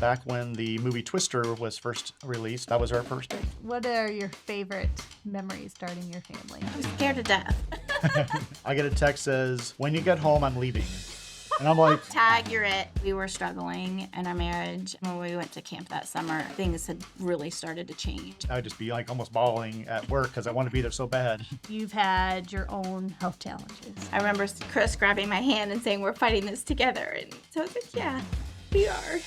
back when the movie Twister was first released. That was our first date. What are your favorite memories starting your family? I'm scared to death. I get a text says, "When you get home, I'm leaving." And I'm like, Tag, you're it. We were struggling in our marriage. When we went to camp that summer, things had really started to change. I would just be like almost bawling at work because I want to be there so bad. You've had your own health challenges. I remember Chris grabbing my hand and saying, "We're fighting this together." And so I was like, yeah, we are.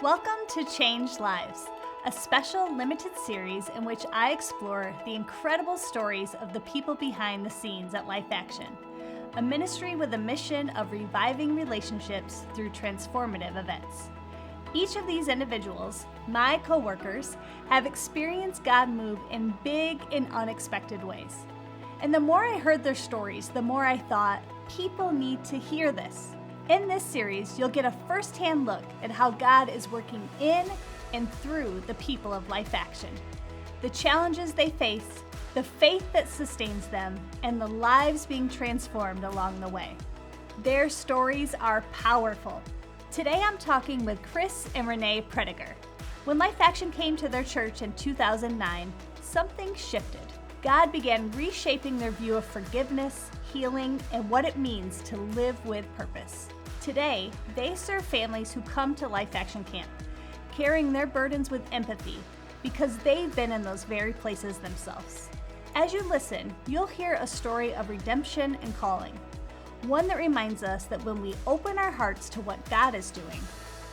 Welcome to Changed Lives, a special limited series in which I explore the incredible stories of the people behind the scenes at Life Action, a ministry with a mission of reviving relationships through transformative events. Each of these individuals, my co-workers, have experienced God move in big and unexpected ways. And the more I heard their stories, the more I thought, people need to hear this. In this series, you'll get a first-hand look at how God is working in and through the people of Life Action, the challenges they face, the faith that sustains them, and the lives being transformed along the way. Their stories are powerful. Today I'm talking with Chris and Renee Prediger. When Life Action came to their church in 2009, something shifted. God began reshaping their view of forgiveness, healing, and what it means to live with purpose. Today, they serve families who come to Life Action Camp, carrying their burdens with empathy because they've been in those very places themselves. As you listen, you'll hear a story of redemption and calling, one that reminds us that when we open our hearts to what God is doing,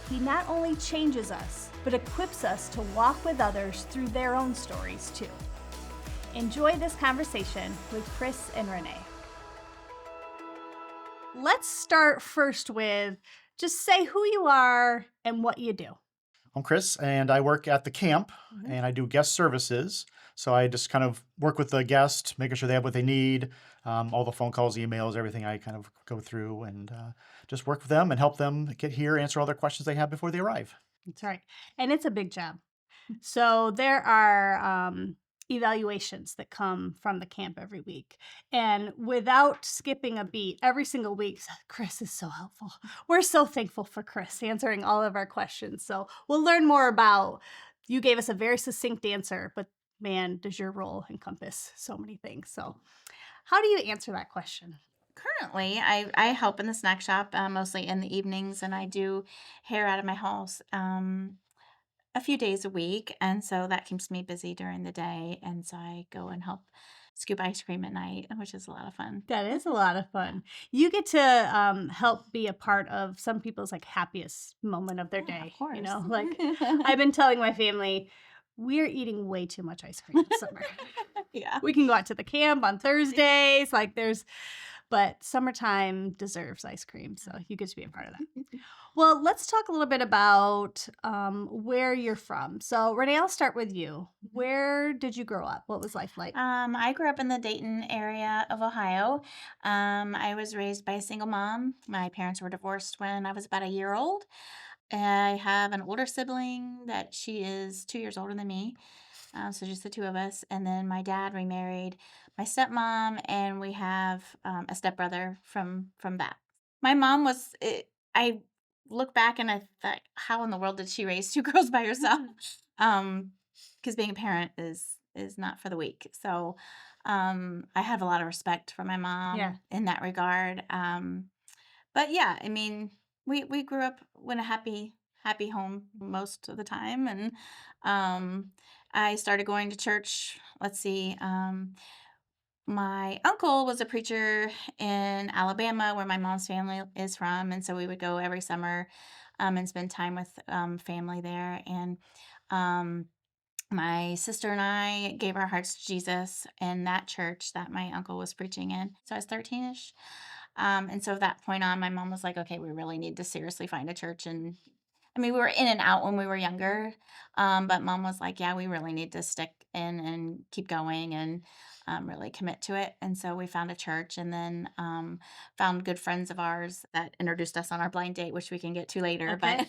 He not only changes us, but equips us to walk with others through their own stories too. Enjoy this conversation with Chris and Renee. Let's start first with just say who you are and what you do. I'm Chris, and I work at the camp, and I do guest services. So I just kind of work with the guest, making sure they have what they need, all the phone calls, emails, everything I kind of go through, and just work with them and help them get here, answer all their questions they have before they arrive. That's right. And it's a big job. So there are evaluations that come from the camp every week. And without skipping a beat, every single week, Chris is so helpful. We're so thankful for Chris answering all of our questions. So we'll learn more about, you gave us a very succinct answer, but man, does your role encompass so many things. So how do you answer that question? Currently, I help in the snack shop, mostly in the evenings, and I do hair out of my house a few days a week. And so that keeps me busy during the day. And so I go and help scoop ice cream at night, which is a lot of fun. That is a lot of fun. You get to help be a part of some people's like happiest moment of their day. Of course. You know, like I've been telling my family, we're eating way too much ice cream this summer. Yeah. We can go out to the camp on Thursdays. But summertime deserves ice cream. So you get to be a part of that. Well, let's talk a little bit about where you're from. So Renee, I'll start with you. Where did you grow up? What was life like? I grew up in the Dayton area of Ohio. I was raised by a single mom. My parents were divorced when I was about a year old. I have an older sibling that she is 2 years older than me. So just the two of us. And then my dad remarried my stepmom, and we have a stepbrother from that. My mom was, I look back and I thought, how in the world did she raise two girls by herself? Because being a parent is not for the weak. So I have a lot of respect for my mom in that regard. But yeah, I mean, we grew up in a happy home most of the time. And I started going to church. Let's see. My uncle was a preacher in Alabama, where my mom's family is from. And so we would go every summer and spend time with family there. And my sister and I gave our hearts to Jesus in that church that my uncle was preaching in. So I was 13-ish. And so at that point on, my mom was like, okay, we really need to seriously find a church. And I mean, we were in and out when we were younger. But mom was like, yeah, we really need to stick in and keep going and really commit to it. And so we found a church, and then found good friends of ours that introduced us on our blind date, which we can get to later. Okay.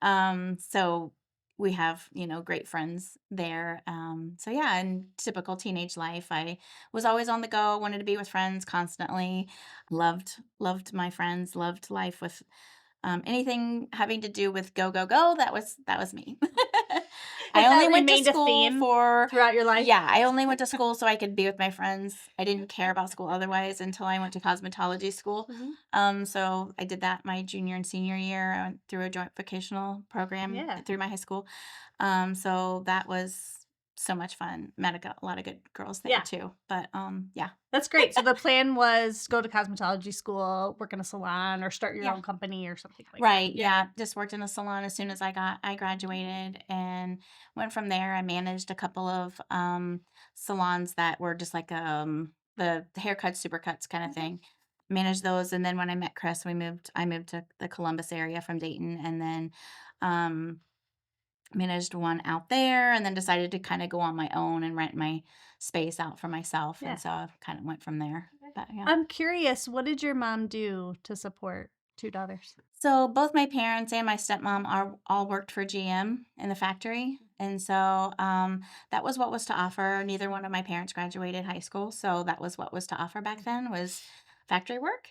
But so we have, great friends there. So yeah, in typical teenage life, I was always on the go, wanted to be with friends constantly, loved my friends, loved life with anything having to do with go, go, go, that was me. Has I only that went to remained a school theme for throughout your life? yeah, I only went to school so I could be with my friends. I didn't care about school otherwise until I went to cosmetology school. So I did that my junior and senior year. I went through a joint vocational program Yeah. through my high school. So that was so much fun. Met a lot of good girls there Yeah. too. But yeah. That's great. So the plan was go to cosmetology school, work in a salon, or start your Yeah. own company or something like that. Right. Yeah. Just worked in a salon as soon as I graduated and went from there. I managed a couple of salons that were just like the haircuts, supercuts kind of thing. Managed those, and then when I met Chris, I moved to the Columbus area from Dayton, and then um managed one out there, and then decided to kind of go on my own and rent my space out for myself. Yeah. And so I kind of went from there. But yeah. I'm curious, what did your mom do to support two daughters? So both my parents and my stepmom are all worked for GM in the factory. And so that was what was to offer. Neither one of my parents graduated high school, so that was what was to offer back then was factory work,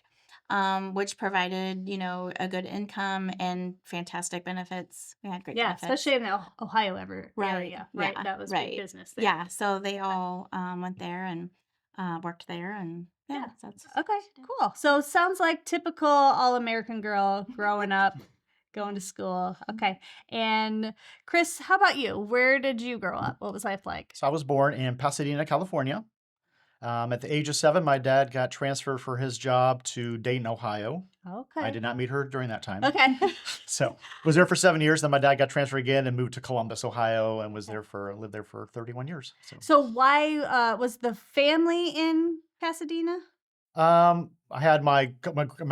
which provided, a good income and fantastic benefits. We had great Yeah, benefits. especially in the Ohio Right. area, right? Yeah. That was Right. big business there. Yeah. So they all went there and worked there, and yeah, Yeah. that's Okay, cool. So sounds like typical all-American girl growing up, going to school. Okay. And Chris, how about you? Where did you grow up? What was life like? So I was born in Pasadena, California. At the age of 7, my dad got transferred for his job to Dayton, Ohio. Okay. I did not meet her during that time. Okay. So was there for 7 years. Then my dad got transferred again and moved to Columbus, Ohio, and lived there for 31 years. So why was the family in Pasadena? I had my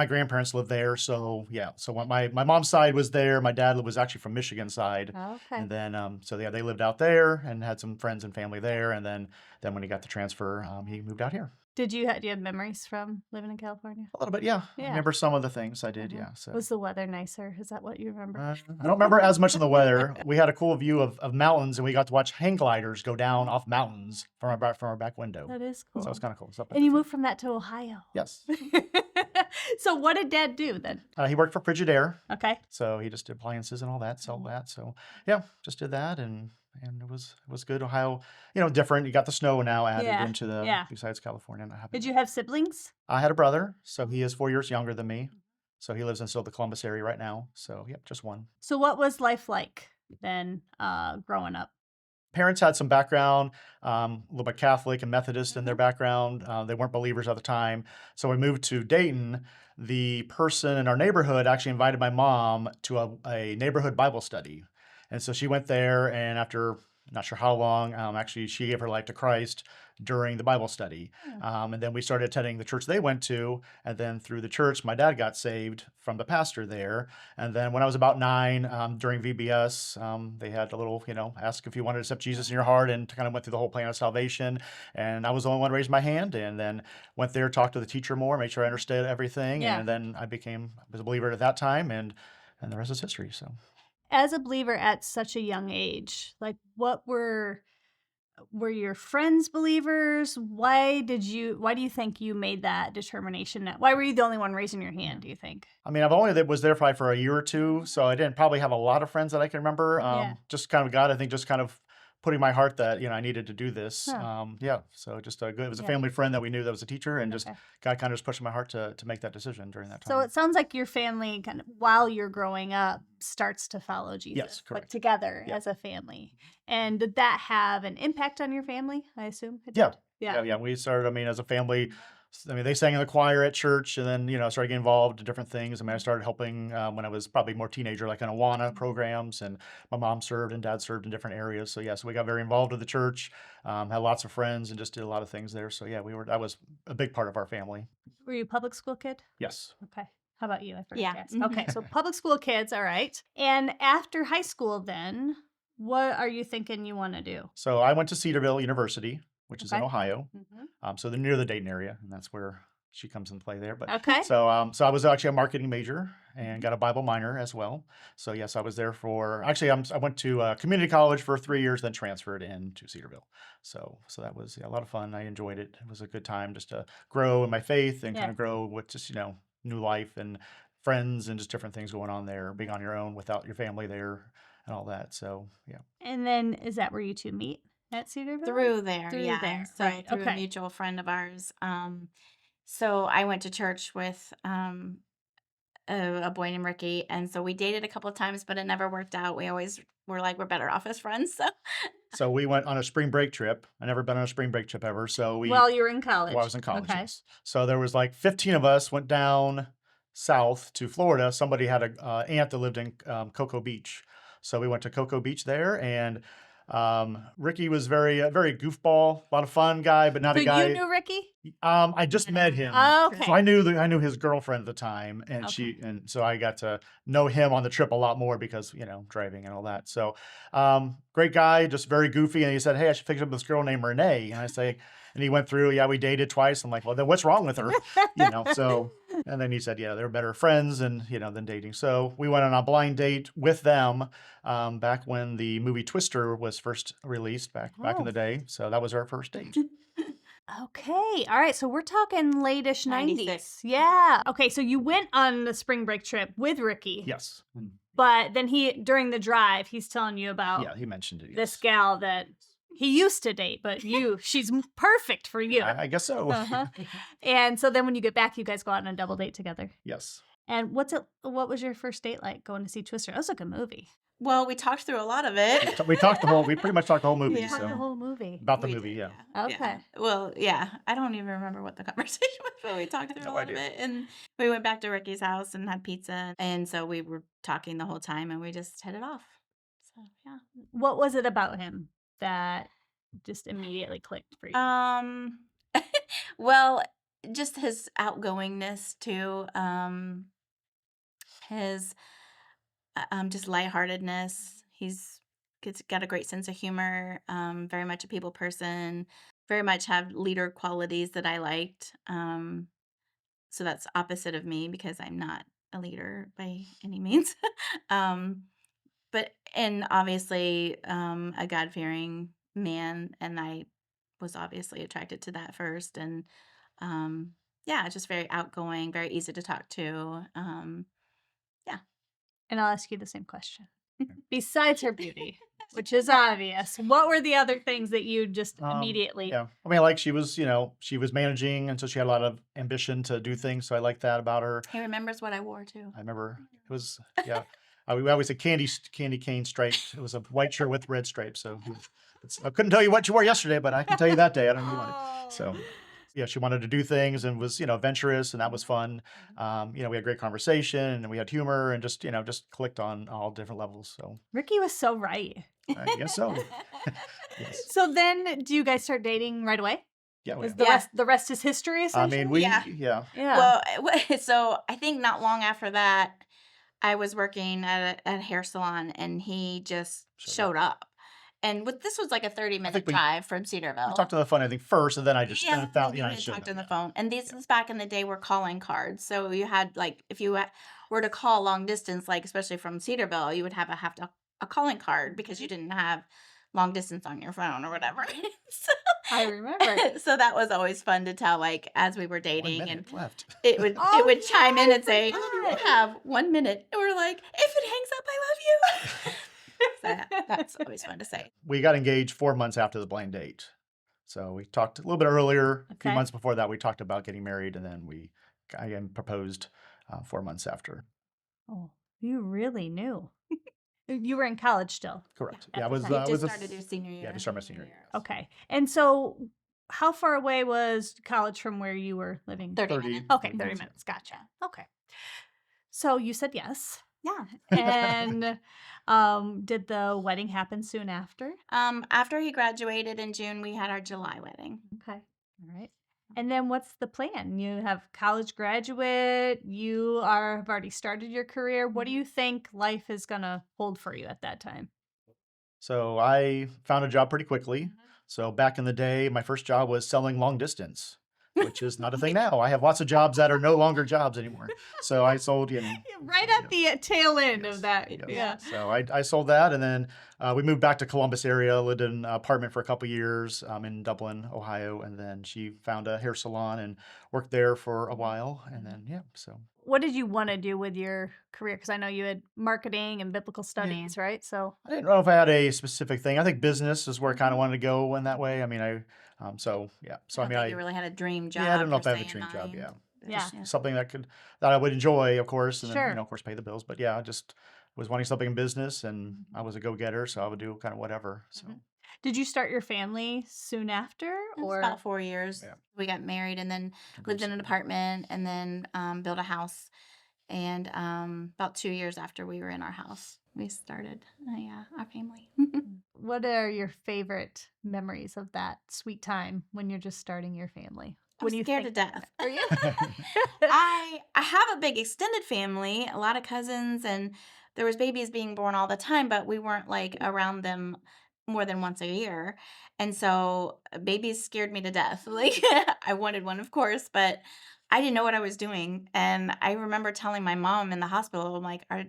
grandparents lived there, so yeah. So when my mom's side was there. My dad was actually from Michigan side, Okay. and then so yeah, they lived out there and had some friends and family there. And then when he got the transfer, he moved out here. Do you have memories from living in California? A little bit, yeah. I Yeah. remember some of the things I did, Uh-huh. yeah. So Was the weather nicer? Is that what you remember? I don't remember as much of the weather. We had a cool view of mountains, and we got to watch hang gliders go down off mountains from our back window. That is cool. So it was kind of cool. And you moved from that to Ohio. Yes. So what did Dad do then? He worked for Frigidaire, Okay. so he just did appliances and all that, sold that. So yeah, just did that, and it was good. Ohio, different. You got the snow now added Yeah, into the yeah. besides California. Not having Did that. you have siblings? I had a brother, so he is 4 years younger than me. So he lives in still the Columbus area right now. So yep, just one. So what was life like then growing up? Parents had some background, a little bit Catholic and Methodist in their background. They weren't believers at the time. So when we moved to Dayton, the person in our neighborhood actually invited my mom to a neighborhood Bible study. And so she went there, and after not sure how long, actually she gave her life to Christ during the Bible study. And then we started attending the church they went to. And then through the church, my dad got saved from the pastor there. And then when I was about 9, during VBS, they had a little, ask if you wanted to accept Jesus in your heart, and kind of went through the whole plan of salvation. And I was the only one to raise my hand, and then went there, talked to the teacher more, made sure I understood everything. Yeah. And then I was a believer at that time, and the rest is history. So As a believer at such a young age, like what were your friends believers? Why do you think you made that determination? Why were you the only one raising your hand, do you think? I mean, was there probably for a year or two, so I didn't probably have a lot of friends that I can remember. Yeah. Just kind of God, I think, just kind of putting my heart that I needed to do this. Huh. Yeah, so just good. It was a Yeah. family friend that we knew that was a teacher, and just Okay. God kind of just pushing my heart to make that decision during that time. So it sounds like your family kind of, while you're growing up, starts to follow Jesus. Yes, Like correct. together Yeah. as a family. And did that have an impact on your family, I assume? It Yeah. did? Yeah. Yeah. We started, as a family. They sang in the choir at church, and then, started getting involved in different things. I started helping when I was probably more teenager, like in Awana programs, and my mom served and dad served in different areas. So, yeah, so we got very involved with the church, had lots of friends, and just did a lot of things there. So, yeah, that was a big part of our family. Were you a public school kid? Yes. Okay. How about you? I forgot Yeah. to ask. Mhm. Okay, so public school kids, all right. And after high school then, what are you thinking you want to do? So I went to Cedarville University, which is in Okay. Ohio. Mm-hmm. So they're near the Dayton area, and that's where she comes into play there. But Okay. so I was actually a marketing major and got a Bible minor as well. So yes, I was there for I went to community college for 3 years, then transferred into Cedarville. So that was a lot of fun. I enjoyed it. It was a good time just to grow in my faith and Yeah. kind of grow with just new life and friends and just different things going on there, being on your own without your family there and all that. So yeah. And then is that where you two meet at Cedarville? Through there, Through yeah. there, So right, through a okay. mutual friend of ours. So I went to church with a boy named Ricky, and so we dated a couple of times, but it never worked out. We always were like, we're better off as friends. So So we went on a spring break trip. I never been on a spring break trip ever. So While you were in college. while I was in college, Okay. yes. So there was like 15 of us went down south to Florida. Somebody had a aunt that lived in Cocoa Beach. So we went to Cocoa Beach there, and Ricky was very goofball, a lot of fun guy, but not So a guy. you knew Ricky? I just met him. Okay. So I knew his girlfriend at the time, and Okay. so I got to know him on the trip a lot more because, driving and all that. So, great guy, just very goofy. And he said, "Hey, I should pick up this girl named Renee." And I say, and he went through, "Yeah, we dated twice." I'm like, "Well, then what's wrong with her?" So, and then he said, "Yeah, they're better friends and, than dating." So we went on a blind date with them, back when the movie Twister was first released back in the day. So that was our first date. Okay. All right. So we're talking late-ish 90s. 96. Yeah. Okay. So you went on the spring break trip with Ricky. Yes. But then during the drive, he's telling you about Yeah, he mentioned it. this Yes. gal that he used to date, but she's perfect for you. I guess so. Uh-huh. And so then when you get back, you guys go out on a double date together. Yes. And what was your first date like going to see Twister? That was a good movie. well, we talked through a lot of it. We pretty much talked the whole movie. Yeah. Talk the So whole movie. about the We movie, did, yeah. Okay. Well, yeah. I don't even remember what the conversation was, but we talked through No a lot of idea. it. And we went back to Ricky's house and had pizza. And so we were talking the whole time and we just hit it off. So, yeah. What was it about him that just immediately clicked for you? Well, just his outgoingness too. His just lightheartedness. He's got a great sense of humor. Very much a people person. Very much have leader qualities that I liked. So that's opposite of me because I'm not a leader by any means. And obviously a God fearing man, and I was obviously attracted to that first. And yeah, just very outgoing, very easy to talk to. And I'll ask you the same question. Besides her beauty, which is obvious, what were the other things that you just immediately... Yeah. I mean, like she was managing, and so she had a lot of ambition to do things. So I like that about her. He remembers what I wore too. I remember it was, yeah. We always said candy cane striped. It was a white shirt with red stripes. So I couldn't tell you what you wore yesterday, but I can tell you that day. I don't know what. So yeah, she wanted to do things and was, adventurous, and that was fun. We had great conversation and we had humor and just clicked on all different levels. So Ricky was so right. I guess so. Yes. So then do you guys start dating right away? Yeah. Is Yeah. the rest is history, I essentially? mean, Yeah. yeah. Yeah. Well, so I think not long after that, I was working at a hair salon, and he just showed up. And this was like a 30-minute drive from Cedarville. We talked on the phone, I think, first, and then I just Yeah, found, we I had showed talked them, on the yeah. phone. And these back in the day were calling cards. So you had if you were to call long distance, like especially from Cedarville, you would have a calling card because you didn't have long distance on your phone or whatever. So, I remember. so that was always fun to tell, like as we were 1 dating, minute and left. it would Oh, it would chime in and say, God. "You have 1 minute." And we're like, "If it hangs up, I love you." So that's always fun to say. We got engaged 4 months after the blind date. So we talked a little bit earlier. A few Okay. months before that, we talked about getting married, and then I proposed 4 months after. Oh, you really knew. You were in college still. Correct. At Yeah, I the was. time. We I just was started your senior year. Yeah, just started my senior year. Okay. And so how far away was college from where you were living? 30 30. minutes. Okay, 30 minutes. Gotcha. Okay. So you said yes. Yeah. And did the wedding happen soon after? After he graduated in June, we had our July wedding. Okay. All right. And then what's the plan? You have college graduate, you have already started your career. What do you think life is going to hold for you at that time? So I found a job pretty quickly. So back in the day, my first job was selling long distance, which is not a thing now. I have lots of jobs that are no longer jobs anymore. So I sold, Right at the tail end of that. Yes. Yeah. So I sold that, and then we moved back to Columbus area, lived in an apartment for a couple years in Dublin, Ohio, and then she found a hair salon and worked there for a while, and then so what did you want to do with your career? Because I know you had marketing and biblical Yeah. studies, right? So, I didn't know if I had a specific thing. I think business is where I kind of Mhm. wanted to go in that way. I mean, so yeah. So I I don't mean, think you really had a dream yeah, I job don't know per if I have a se in dream job. Yeah, mind. But yeah, just yeah. something that I would enjoy, of course, and then sure. of course, pay the bills. But yeah, I just was wanting something in business, and I Mhm. was a go getter, so I would do kind of whatever. So Mhm. Did you start your family soon after, It was or? about 4 years. yeah, We got married and then to go lived in an soon. apartment and then built a house. And about 2 years after we were in our house, we started, yeah, our family. What are your favorite memories of that sweet time when you're just starting your family? I was When you scared to think back on death. it, are you? I have a big extended family, a lot of cousins, and there was babies being born all the time, but we weren't like around them more than once a year. And so babies scared me to death. Like I wanted one, of course, but I didn't know what I was doing. And I remember telling my mom in the hospital, I'm like, are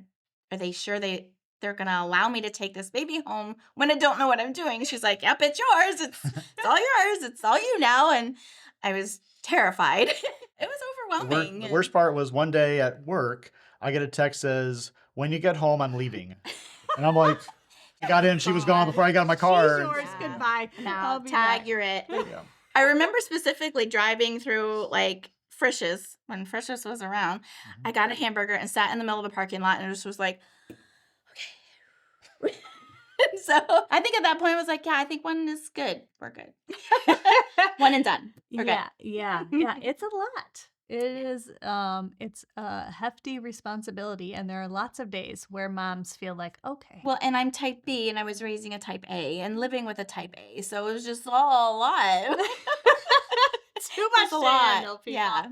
they sure they're gonna allow me to take this baby home when I don't know what I'm doing? She's like, yep, it's yours. It's all yours. It's all you now. And I was terrified. It was overwhelming. The worst part was one day at work, I get a text says, "When you get home, I'm leaving," and I'm like, she That got was in, she was gone fun. before I got in my She's car, and yours. so Yeah. yeah, Goodbye. I'll No, be tag, back. you're it. yeah. I remember specifically driving through like Frisch's when Frisch's was around. Mhm. I got a hamburger and sat in the middle of the parking lot and just was like, okay. And so I think at that point I was like, yeah, I think one is good. We're good. One and done. We're good. Yeah. It's a lot. It is, it's a hefty responsibility, and there are lots of days where moms feel like, okay. Well, and I'm type B and I was raising a type A and living with a type A. So it was just all a lot. Too much It's a to lot. handle, people. Yeah.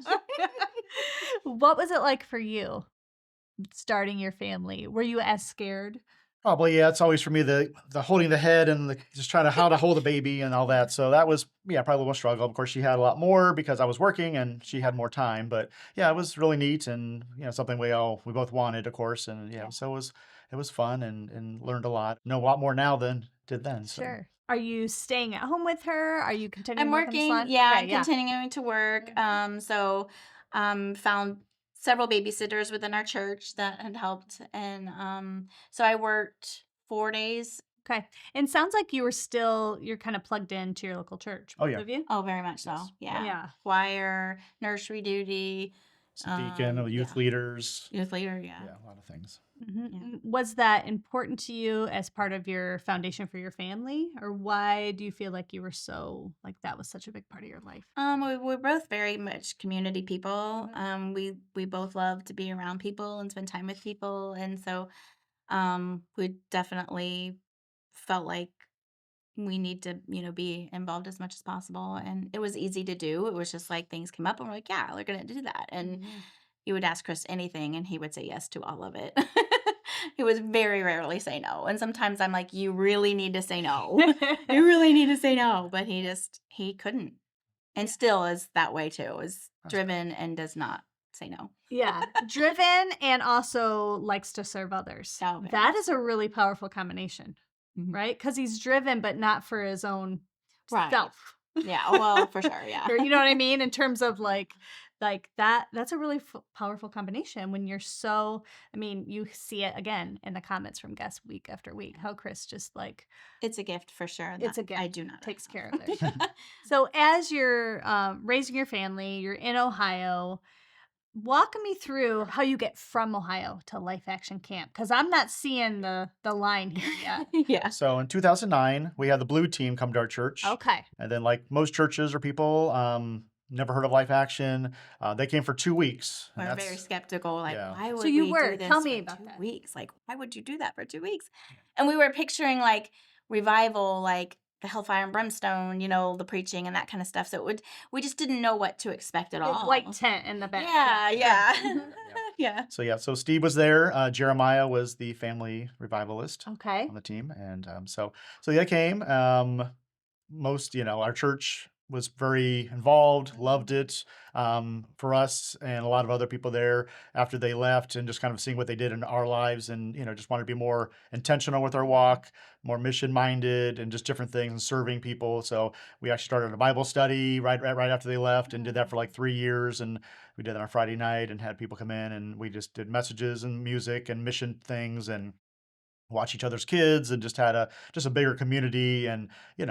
What was it like for you starting your family? Were you as scared? Probably, yeah. It's always for me the holding the head and the just trying to how to hold the baby and all that. So that was yeah, probably a little struggle. Of course, she had a lot more because I was working and she had more time. But yeah, it was really neat and something we both wanted, of course. And yeah, Yeah. so it was fun and learned a lot. Know a lot more now than did then. So Sure. Are you staying at home with her? Are you I'm continuing to work in the working. salon? Yeah, Okay, I'm yeah. continuing to work. Mhm. So found several babysitters within our church that had helped. And so I worked 4 days. Okay. And sounds like you're kind of plugged into your local church, oh both yeah, of you? Oh, very much so. yes, Yeah. Yeah. Choir, nursery duty, deacon, youth yeah. leaders, Youth leader, yeah. yeah, a lot of things. Yeah. Was that important to you as part of your foundation for your family? Or why do you feel like you were so, like that was such a big part of your life? We're both very much community people. Mhm. We both love to be around people and spend time with people, and so we definitely felt like we need to, be involved as much as possible. And it was easy to do. It was just like things came up and we're like, yeah, we're gonna do that. And Mhm. you would ask Chris anything and he would say yes to all of it. He would very rarely say no. And sometimes I'm like, you really need to say no. You really need to say no. But he couldn't. And still is that way too, is That's good. driven and does not say no. Yeah, driven and also likes to serve others. Oh, very That much is a really powerful combination, Mhm. right? Because he's driven, but not for his own Right. self. Yeah. Well, for sure. Yeah. Or you know what I mean? In terms of like that's a really powerful combination when you're so, I mean, you see it again in the comments from guests week after week, how Chris just like, It's a gift for sure. it's a That gift, I do not takes care have. of it. So as you're raising your family, you're in Ohio. Walk me through how you get from Ohio to Life Action Camp, because I'm not seeing the line here yet. Yeah. So in 2009, we had the Blue Team come to our church, Okay. and then like most churches or people, never heard of Life Action. They came for 2 weeks, and We're very that's skeptical. Like, yeah. why So would you we were. do Tell this me for about two that. weeks? Like, why would you do that for 2 weeks? And we were picturing like revival, like the hellfire and brimstone, the preaching and that kind of stuff. So we just didn't know what to expect at Big all. white tent in the back. Yeah, sure. yeah. Mhm. Yeah. So Steve was there. Jeremiah was the family revivalist Okay. on the team, and so they came. Most our church was very involved, loved it, for us and a lot of other people there after they left, and just kind of seeing what they did in our lives, and just wanted to be more intentional with our walk, more mission minded, and just different things and serving people. So we actually started a Bible study right after they left, and did that for like 3 years. And we did that on Friday night and had people come in, and we just did messages and music and mission things, and watch each other's kids, and just had a bigger community. And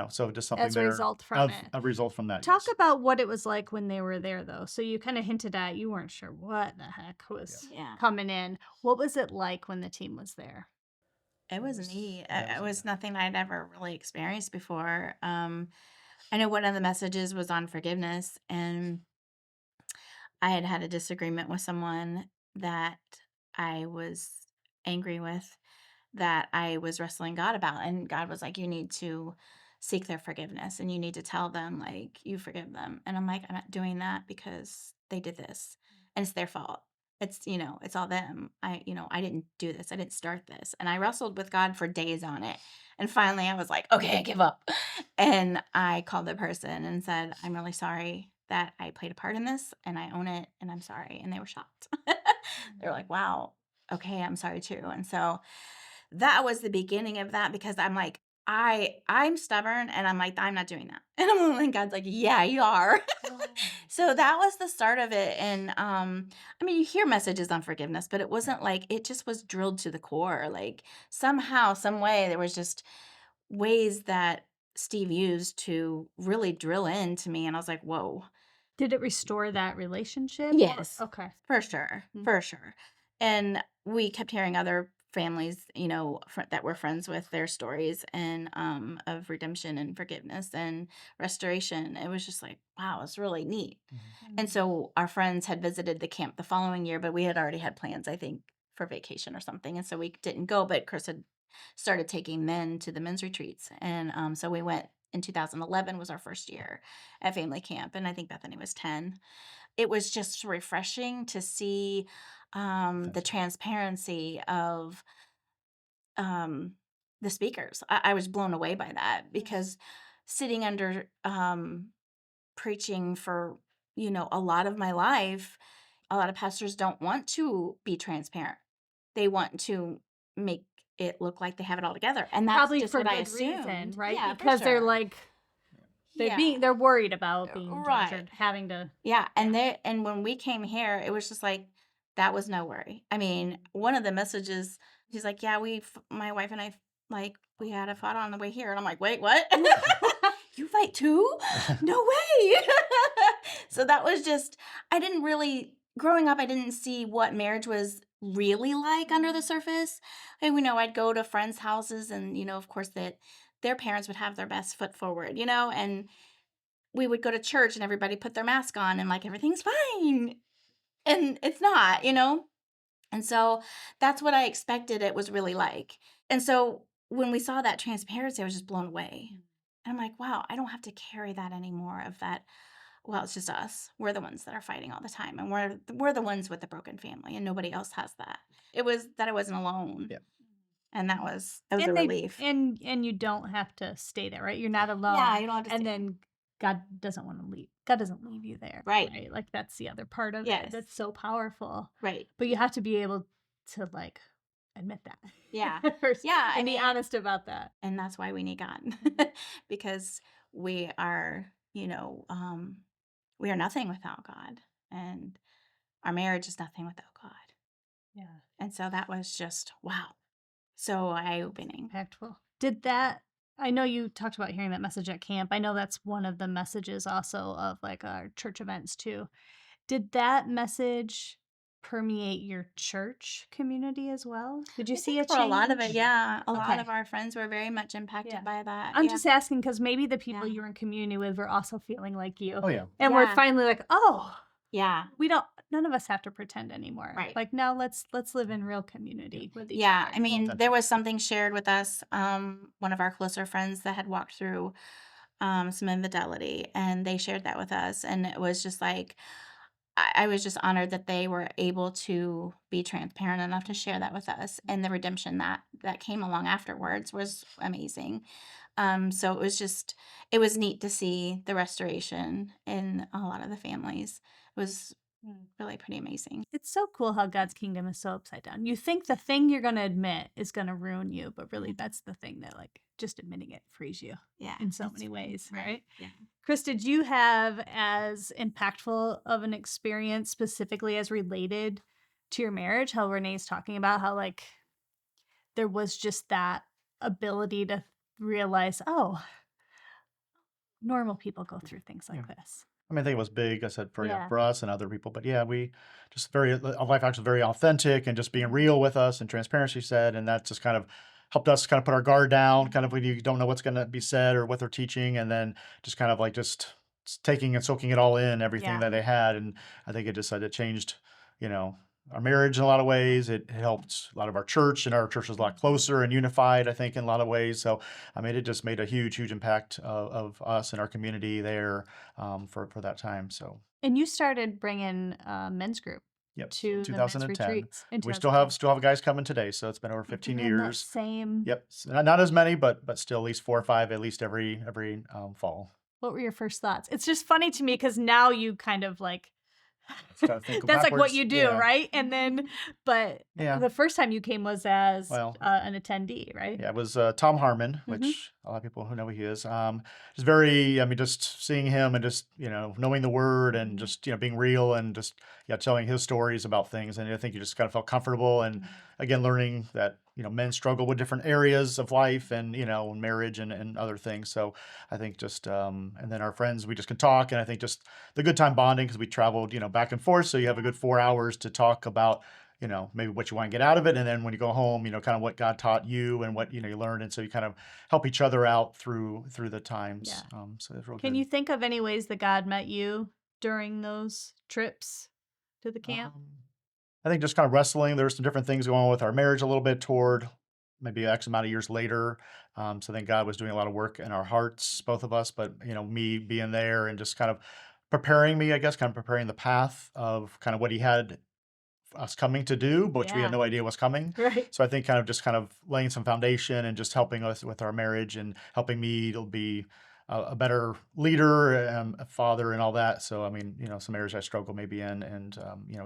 so just something As a there result from of it. a result from that. Talk Yes. about what it was like when they were there, though. So you kind of hinted at you weren't sure what the heck was Yeah. coming in. What was it like when the team was there? It was neat. Yeah, It was nothing I'd ever really experienced before. I know one of the messages was on forgiveness, and I had had a disagreement with someone that I was angry with, that I was wrestling God about. And God was like, you need to seek their forgiveness, and you need to tell them, like, you forgive them. And I'm like, I'm not doing that because they did this and it's their fault. It's all them. I didn't do this. I didn't start this. And I wrestled with God for days on it. And finally I was like, okay, I give up. And I called the person and said, I'm really sorry that I played a part in this, and I own it, and I'm sorry. And they were shocked. They're like, wow, okay, I'm sorry too. And so that was the beginning of that, because I'm like, I'm stubborn, and I'm like, I'm not doing that. And God's like, yeah, you are. So that was the start of it. And I mean, you hear messages on forgiveness, but it wasn't like, it just was drilled to the core. Like somehow, some way, there was just ways that Steve used to really drill into me. And I was like, whoa. Did it restore that relationship? Yes. Okay. For sure, Mm. for sure. And we kept hearing other families, that we're friends with, their stories, and of redemption and forgiveness and restoration. It was just like, wow, it's really neat. And so our friends had visited the camp the following year, but we had already had plans, I think, for vacation or something. And so we didn't go, but Chris had started taking men to the men's retreats. And so we went in 2011 was our first year at family camp. And I think Bethany was 10. It was just refreshing to see the transparency of the speakers. I was blown away by that, because sitting under preaching for a lot of my life, a lot of pastors don't want to be transparent. They want to make it look like they have it all together, and that's Probably just for what I good reason, assumed. right? Yeah, Because they're sure. like Yeah. they're worried about being judged or Right. having to. Yeah, and when we came here, it was just like, that was no worry. I mean, one of the messages, he's like, "Yeah, my wife and I, like, we had a fight on the way here," and I'm like, "Wait, what? You fight too? No way!" So that was just, I didn't really, growing up, I didn't see what marriage was really like under the surface. And I'd go to friends' houses, and of course, that their parents would have their best foot forward, and we would go to church and everybody put their mask on, and like everything's fine. And it's not. And so that's what I expected it was really like. And so when we saw that transparency, I was just blown away. And I'm like, wow, I don't have to carry that anymore, of that. Well, it's just us. We're the ones that are fighting all the time. And we're the ones with the broken family, and nobody else has that. It was that I wasn't alone. Yeah. And that was a And relief. and you don't have to stay there, right? You're not alone. Yeah, you don't have to And stay. then God doesn't want to leave. God doesn't leave you there. Right. Like that's the other part of Yes. it. That's so powerful. Right. But you have to be able to like admit that. Yeah. First, Yeah, I and be mean- honest about that. And that's why we need God. Because we are, we are nothing without God, and our marriage is nothing without God. Yeah. And so that was just, wow, so eye-opening. Impactful. Did that I know you talked about hearing that message at camp. I know that's one of the messages also of like our church events too. Did that message permeate your church community as well? Did you I see think a for change? a lot of it, yeah, a lot Okay. of our friends were very much impacted Yeah. by that. I'm Yeah. just asking because maybe the people Yeah. you were in community with were also feeling like you. Oh yeah. And we're Yeah. finally like, oh, Yeah. none of us have to pretend anymore. Right. Like now let's live in real community with each Yeah, other. I mean, Authentic. there was something shared with us, one of our closer friends that had walked through some infidelity, and they shared that with us, and it was just like, I was just honored that they were able to be transparent enough to share that with us, and the redemption that came along afterwards was amazing. So it was neat to see the restoration in a lot of the families. It was really pretty amazing. It's so cool how God's kingdom is so upside down. You think the thing you're going to admit is going to ruin you, but really that's the thing that, like, just admitting it frees you Yeah, in so it's many ways, right? Yeah. Chris, did you have as impactful of an experience specifically as related to your marriage? How Renee's talking about how, like, there was just that ability to realize, oh, normal people go through things like Yeah. this. I mean, I think it was big, I said, Yeah. for us and other people, but yeah, we just our life actually very authentic and just being real with us and transparent, she said, and that just kind of helped us kind of put our guard down, kind of when you don't know what's going to be said or what they're teaching, and then just kind of like just taking and soaking it all in, everything Yeah. that they had, and I think it just said it changed, you know, our marriage in a lot of ways. It helped a lot of our church, and our church was a lot closer and unified, I think, in a lot of ways. So, I mean, it just made a huge impact of us and our community there for that time. So, And you started bringing men's group yep, to the men's 2010. retreats in We 2010. still have guys coming today, so it's been over 15 And that years. same, Yep, not as many, but still at least 4 or 5 at least every fall. what were your first thoughts? It's just funny to me because now you kind of like, Gotta think that's like what backwards. you do, Yeah, right? And then, but yeah. the first time you came was as Well, an attendee, right? yeah, it was Tom Harmon, Mm-hmm. which a lot of people who know who he is. Just very, I mean, just seeing him and just knowing the word and just being real and just telling his stories about things, and I think you just kind of felt comfortable. And again, learning that men struggle with different areas of life and marriage and other things. So I think just and then our friends, we just can talk, and I think just the good time bonding because we traveled back and forth, so you have a good 4 hours to talk about maybe what you want to get out of it. And then when you go home, kind of what God taught you and what, you learned. And so you kind of help each other out through the times. Yeah. So it's real Can good. you think of any ways that God met you during those trips to the camp? I think just kind of wrestling. There's some different things going on with our marriage a little bit toward maybe X amount of years later. So I think God was doing a lot of work in our hearts, both of us, but, me being there and just kind of preparing me, I guess, kind of preparing the path of kind of what he had us coming to do, but which we had Yeah. no idea was coming. Right. So I think kind of laying some foundation and just helping us with our marriage and helping me to be a better leader and a father and all that. So I mean, some areas I struggle maybe in, and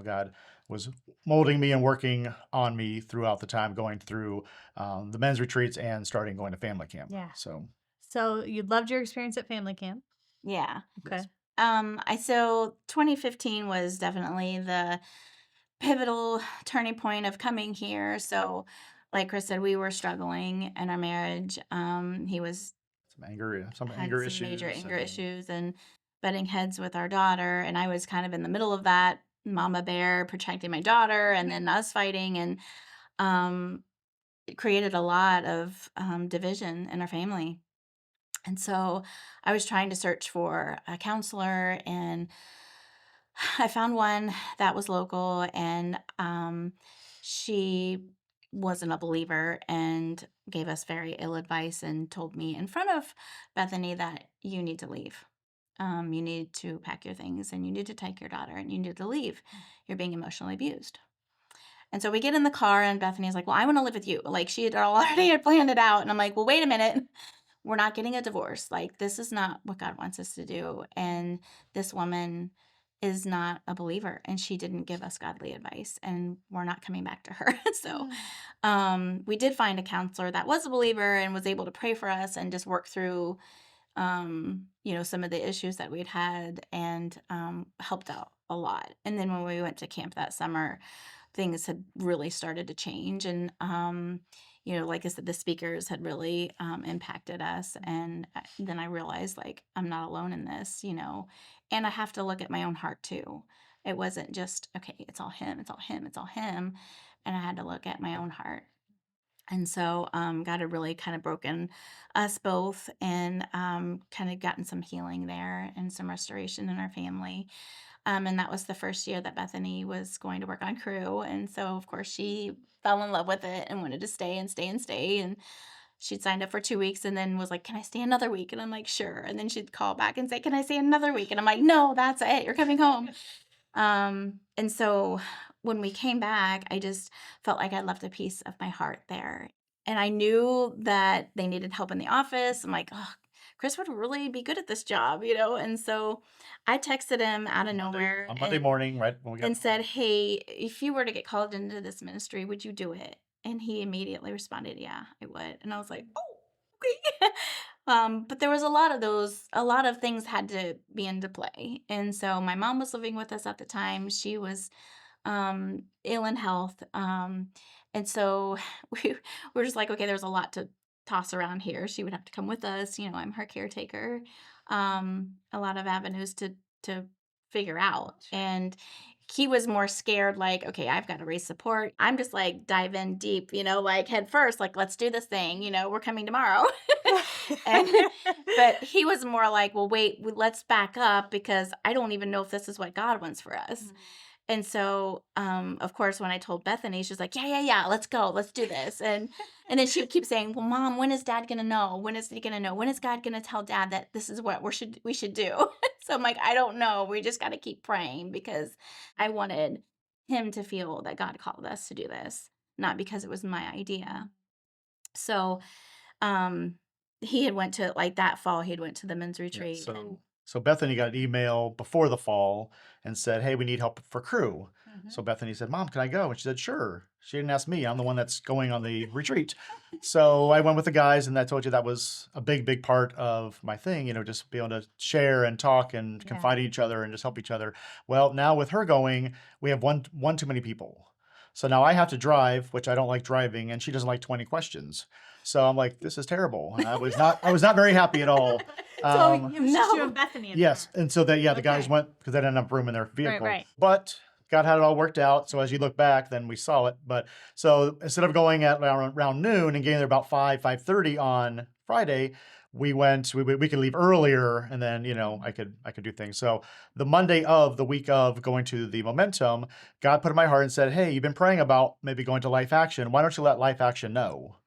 God was molding me and working on me throughout the time going through the men's retreats and starting going to family camp. Yeah. So you loved your experience at family camp. Yeah. Okay. yes. So 2015 was definitely the pivotal turning point of coming here. So, like Chris said, we were struggling in our marriage. He was Some had anger some major issues. anger issues and butting heads with our daughter, and I was kind of in the middle of that, mama bear protecting my daughter, and then us fighting, and um, it created a lot of division in our family. And so I was trying to search for a counselor, and I found one that was local, and she wasn't a believer and gave us very ill advice and told me in front of Bethany that you need to leave. You need to pack your things and you need to take your daughter and you need to leave. You're being emotionally abused. And so we get in the car, and Bethany's like, "Well, I want to live with you." Like, she had already had planned it out. And I'm like, "Well, wait a minute. We're not getting a divorce. Like, this is not what God wants us to do. And this woman is not a believer, and she didn't give us godly advice, and we're not coming back to her." So we did find a counselor that was a believer and was able to pray for us and just work through some of the issues that we'd had, and helped out a lot. And then when we went to camp that summer, things had really started to change. And, like I said, the speakers had really impacted us. And then I realized, like, I'm not alone in this, and I have to look at my own heart too. It wasn't just, okay, it's all him, it's all him, it's all him. And I had to look at my own heart. And so God had really kind of broken us both, and kind of gotten some healing there and some restoration in our family. And that was the first year that Bethany was going to work on crew. And so, of course, she fell in love with it and wanted to stay and stay and stay. And she'd signed up for 2 weeks and then was like, "Can I stay another week?" And I'm like, "Sure." And then she'd call back and say, "Can I stay another week?" And I'm like, "No, that's it. You're coming home." And so when we came back, I just felt like I left a piece of my heart there. And I knew that they needed help in the office. I'm like, oh, Chris would really be good at this job, you know? And so I texted him out of nowhere On Monday morning, right when we got and said, "Hey, if you were to get called into this ministry, would you do it?" And he immediately responded, "Yeah, I would." And I was like, "Oh, okay." But there was a lot of things had to be into play. And so my mom was living with us at the time. She was ill in health. And so we were just like, okay, there's a lot to toss around here. She would have to come with us. You know, I'm her caretaker. A lot of avenues to figure out. And he was more scared, like, okay, I've got to raise support. I'm just like dive in deep, you know, like head first, like, let's do this thing, you know, we're coming tomorrow. and but he was more like, well, wait, let's back up because I don't even know if this is what God wants for us. And so, of course, when I told Bethany, she was like, yeah, let's go, let's do this. And then she would keep saying, well, Mom, when is Dad gonna know? When is he gonna know? When is God gonna tell Dad that this is what we should do? So I'm like, I don't know. We just got to keep praying because I wanted him to feel that God called us to do this, not because it was my idea. So, um, he had went to like that fall. He had went to the men's Yeah, retreat, and so Bethany got an email before the fall and said, "Hey, we need help for crew." So Bethany said, "Mom, can I go?" And she said, "Sure." She didn't ask me. I'm the one that's going on the retreat. So I went with the guys, and I told you that was a big, big part of my thing, just be able to share and talk and confide in each other and just help each other. Well, now with her going, we have one too many people. So now I have to drive, which I don't like driving, and she doesn't like 20 questions. So I'm like, this is terrible. And I was not very happy at all. So it was just you no. and Bethany in Yes, there. and so the guys Okay. went because they didn't have room in their vehicle. right. But God had it all worked out. So as you look back, then we saw it. But so instead of going at around noon and getting there about 5:30 on Friday, we went. We could leave earlier, and then I could do things. So the Monday of the week of going to the Momentum, God put in my heart and said, "Hey, you've been praying about maybe going to Life Action. Why don't you let Life Action know?"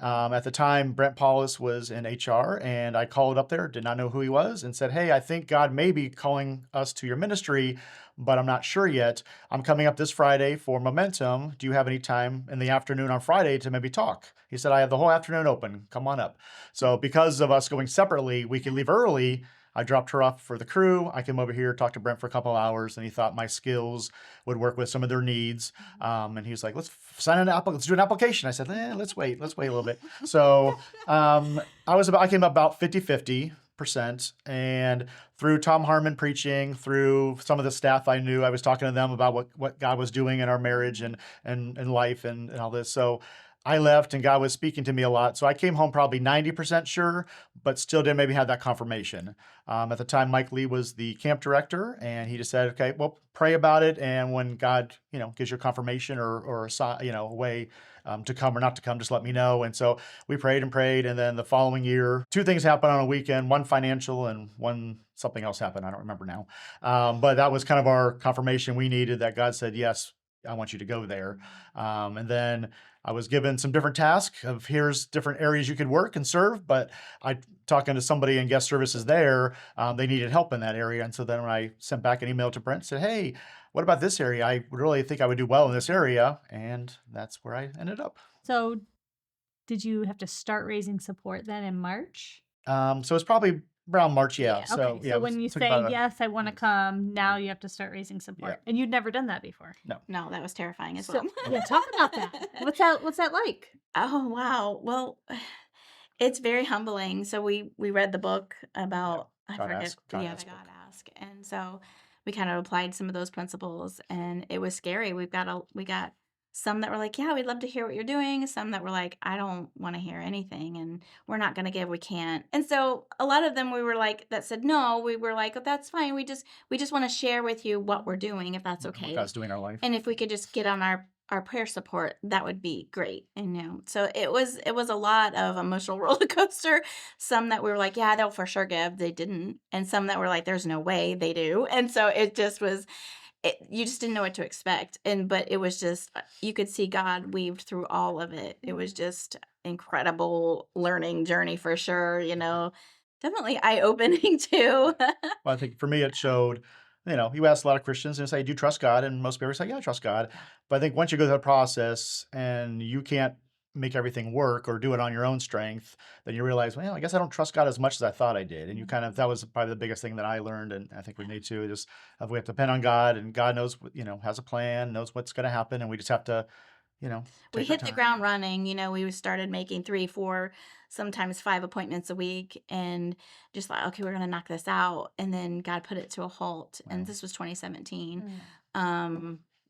At the time, Brent Paulus was in HR, and I called up there, did not know who he was, and said, "Hey, I think God may be calling us to your ministry, but I'm not sure yet. I'm coming up this Friday for Momentum. Do you have any time in the afternoon on Friday to maybe talk?" He said, "I have the whole afternoon open. Come on up." So because of us going separately, we could leave early. I dropped her off for the crew. I came over here, talked to Brent for a couple hours, and he thought my skills would work with some of their needs. And he was like, let's do an application. I said, let's wait a little bit. So I came up about 50-50%. And through Tom Harmon preaching, through some of the staff I knew, I was talking to them about what God was doing in our marriage and life and all this. So I left and God was speaking to me a lot. So I came home probably 90% sure, but still didn't maybe have that confirmation. At the time, Mike Lee was the camp director, and he just said, "Okay, well, pray about it, and when God, gives you confirmation or a way to come or not to come, just let me know." And so we prayed and prayed, and then the following year, two things happened on a weekend: one financial, and one something else happened. I don't remember now, but that was kind of our confirmation we needed that God said, "Yes, I want you to go there." And then I was given some different tasks of here's different areas you could work and serve, but I talking to somebody in guest services there, they needed help in that area. And so then when I sent back an email to Brent, said, "Hey, what about this area? I really think I would do well in this area." And that's where I ended up. So did you have to start raising support then in March? So it's probably around March. Yeah. Yeah. So Okay. yeah, So it when you took say, about yes, I want to come, now you have to start raising Yeah. support. And you'd never done that before. No, that was terrifying as So well. yeah, talk about that. What's that like? Oh, wow. Well, it's very humbling. So we read the book about I God forget ask, God yeah, ask the book. God ask. And so we kind of applied some of those principles and it was scary. We got some that were like, "Yeah, we'd love to hear what you're doing." Some that were like, "I don't want to hear anything and we're not going to give, we can't." And so a lot of them we were like that said no, we were like, "Oh, that's fine. We just want to share with you what we're doing if that's What okay." God's doing in our life. And if we could just get on our prayer support, that would be great. So it was a lot of emotional roller coaster. Some that we were like, yeah, they'll for sure give, they didn't, and some that were like, there's no way they do. And so it just was. You just didn't know what to expect, but it was just you could see God weaved through all of it. It was just incredible learning journey for sure. Definitely eye opening too. Well, I think for me, it showed you ask a lot of Christians and say, "Do you trust God?" And most people say, "Yeah, I trust God." But I think once you go through that process and you can't make everything work or do it on your own strength, then you realize, well, I guess I don't trust God as much as I thought I did. And you kind of that was probably the biggest thing that I learned, and I think Renee too, is we have to depend on God, and God knows, has a plan, knows what's going to happen, and we just have to, We take our hit the time. ground running. We started making 3, 4, sometimes 5 appointments a week, and just like, okay, we're gonna knock this out. And then God put it to a halt. And Wow. this was 2017,